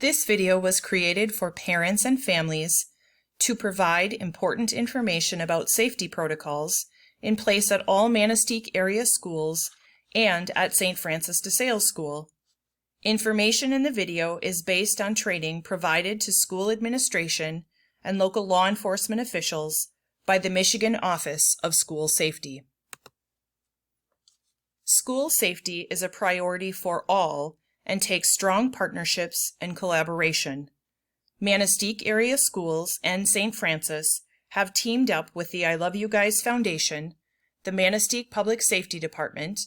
This video was created for parents and families to provide important information about safety protocols in place at all Manistique area schools and at St. Francis de Sales School. Information in the video is based on training provided to school administration and local law enforcement officials by the Michigan Office of School Safety. School safety is a priority for all and takes strong partnerships and collaboration. Manistique area schools and St. Francis have teamed up with the I Love You Guys Foundation, the Manistique Public Safety Department,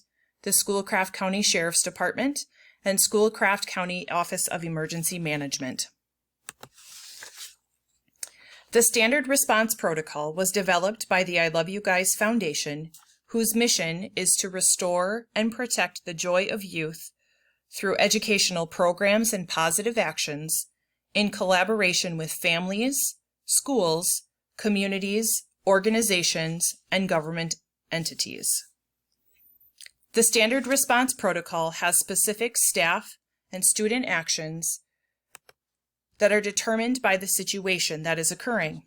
the Schoolcraft County Sheriff's Department, and Schoolcraft County Office of Emergency Management. The Standard Response Protocol was developed by the I Love You Guys Foundation, whose mission is to restore and protect the joy of youth through educational programs and positive actions in collaboration with families, schools, communities, organizations, and government entities. The Standard Response Protocol has specific staff and student actions that are determined by the situation that is occurring.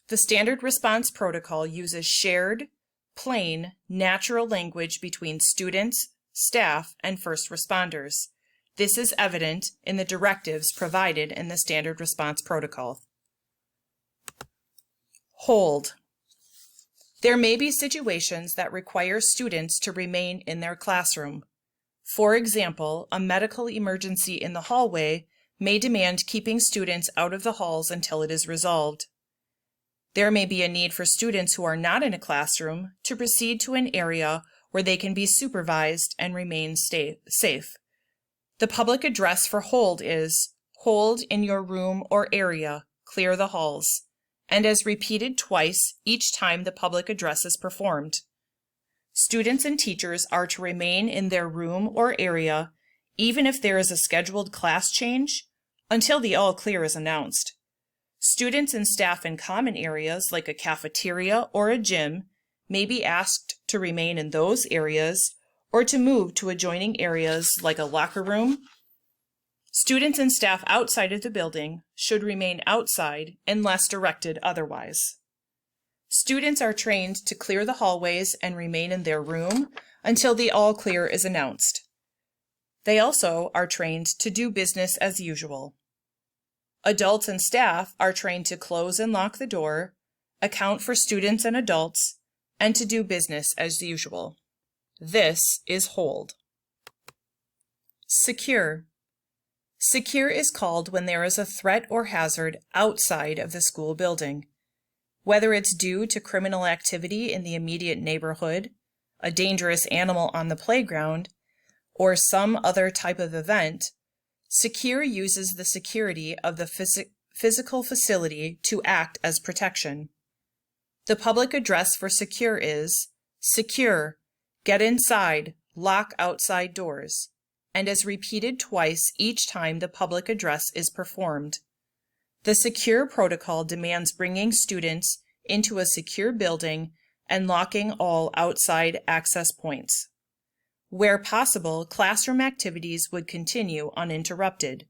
The Standard Response Protocol uses shared, plain, natural language between students, staff, and first responders. This is evident in the directives provided in the Standard Response Protocol. Hold. There may be situations that require students to remain in their classroom. For example, a medical emergency in the hallway may demand keeping students out of the halls until it is resolved. There may be a need for students who are not in a classroom to proceed to an area where they can be supervised and remain safe. The public address for hold is, "Hold in your room or area, clear the halls," and is repeated twice each time the public address is performed. Students and teachers are to remain in their room or area, even if there is a scheduled class change, until the all clear is announced. Students and staff in common areas like a cafeteria or a gym may be asked to remain in those areas or to move to adjoining areas like a locker room. Students and staff outside of the building should remain outside unless directed otherwise. Students are trained to clear the hallways and remain in their room until the all clear is announced. They also are trained to do business as usual. Adults and staff are trained to close and lock the door, account for students and adults, and to do business as usual. This is hold. Secure. Secure is called when there is a threat or hazard outside of the school building. Whether it's due to criminal activity in the immediate neighborhood, a dangerous animal on the playground, or some other type of event, secure uses the security of the physical facility to act as protection. The public address for secure is, "Secure, get inside, lock outside doors," and is repeated twice each time the public address is performed. The secure protocol demands bringing students into a secure building and locking all outside access points. Where possible, classroom activities would continue uninterrupted.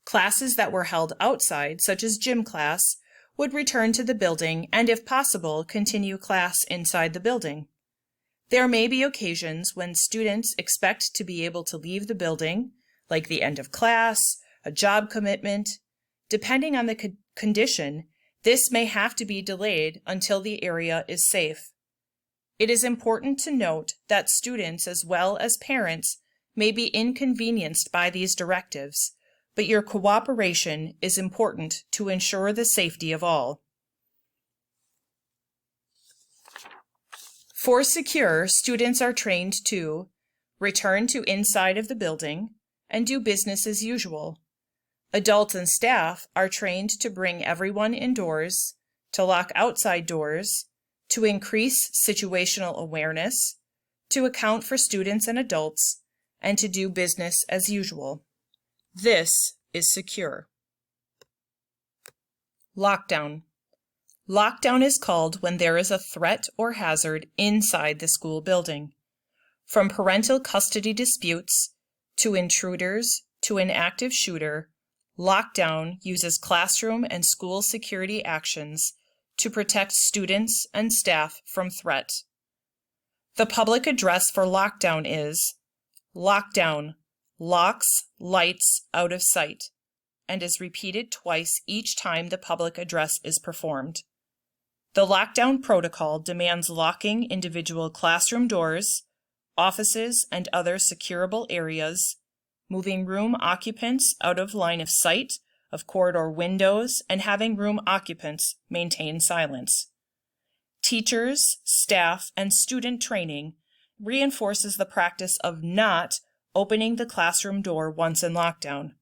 Classes that were held outside, such as gym class, would return to the building and, if possible, continue class inside the building. There may be occasions when students expect to be able to leave the building, like the end of class, a job commitment. Depending on the condition, this may have to be delayed until the area is safe. It is important to note that students as well as parents may be inconvenienced by these directives, but your cooperation is important to ensure the safety of all. For secure, students are trained to return to inside of the building and do business as usual. Adults and staff are trained to bring everyone indoors, to lock outside doors, to increase situational awareness, to account for students and adults, and to do business as usual. This is secure. Lockdown. Lockdown is called when there is a threat or hazard inside the school building. From parental custody disputes to intruders to an active shooter, lockdown uses classroom and school security actions to protect students and staff from threat. The public address for lockdown is lockdown, locks, lights, out of sight, and is repeated twice each time the public address is performed. The lockdown protocol demands locking individual classroom doors, offices, and other securable areas, moving room occupants out of line of sight of corridor windows, and having room occupants maintain silence. Teachers, staff, and student training reinforces the practice of not opening the classroom door once in lockdown.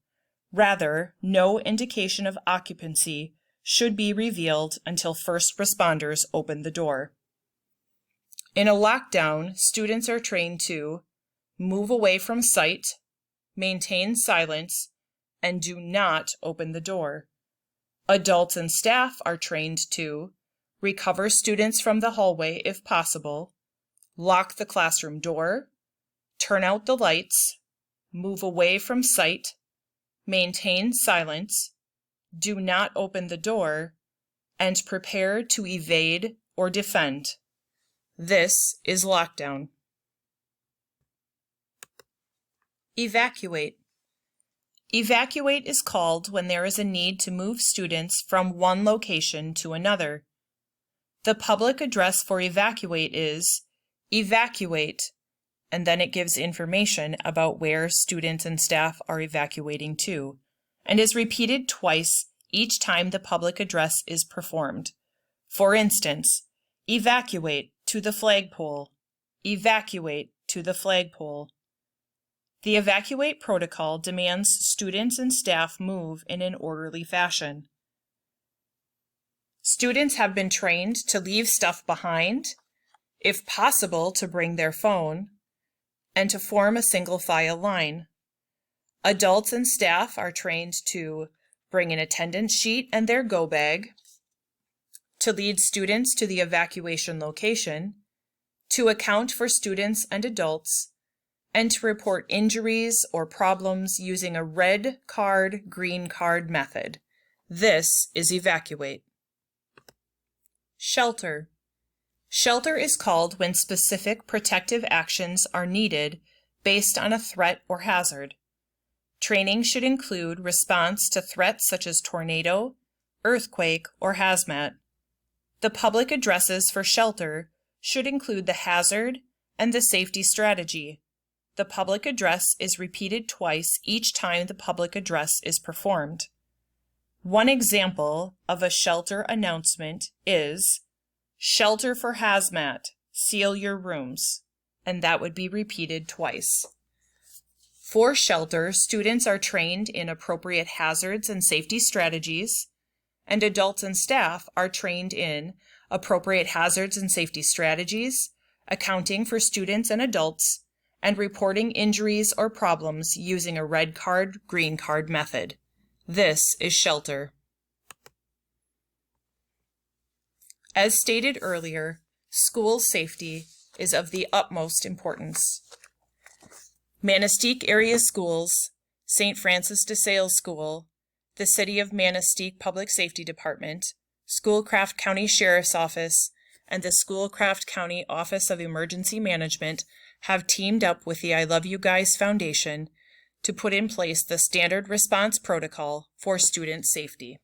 Rather, no indication of occupancy should be revealed until first responders open the door. In a lockdown, students are trained to move away from sight, maintain silence, and do not open the door. Adults and staff are trained to recover students from the hallway if possible, lock the classroom door, turn out the lights, move away from sight, maintain silence, do not open the door, and prepare to evade or defend. This is lockdown. Evacuate. Evacuate is called when there is a need to move students from one location to another. The public address for evacuate is evacuate, and then it gives information about where students and staff are evacuating to, and is repeated twice each time the public address is performed. For instance, evacuate to the flagpole, evacuate to the flagpole. The evacuate protocol demands students and staff move in an orderly fashion. Students have been trained to leave stuff behind, if possible to bring their phone, and to form a single file line. Adults and staff are trained to bring an attendance sheet and their go bag, to lead students to the evacuation location, to account for students and adults, and to report injuries or problems using a red card, green card method. This is evacuate. Shelter. Shelter is called when specific protective actions are needed based on a threat or hazard. Training should include response to threats such as tornado, earthquake, or hazmat. The public addresses for shelter should include the hazard and the safety strategy. The public address is repeated twice each time the public address is performed. One example of a shelter announcement is, "Shelter for hazmat, seal your rooms," and that would be repeated twice. For shelter, students are trained in appropriate hazards and safety strategies, and adults and staff are trained in appropriate hazards and safety strategies, accounting for students and adults, and reporting injuries or problems using a red card, green card method. This is shelter. As stated earlier, school safety is of the utmost importance. Manistique Area Schools, St. Francis de Sales School, the City of Manistique Public Safety Department, Schoolcraft County Sheriff's Office, and the Schoolcraft County Office of Emergency Management have teamed up with the I Love You Guys Foundation to put in place the standard response protocol for student safety.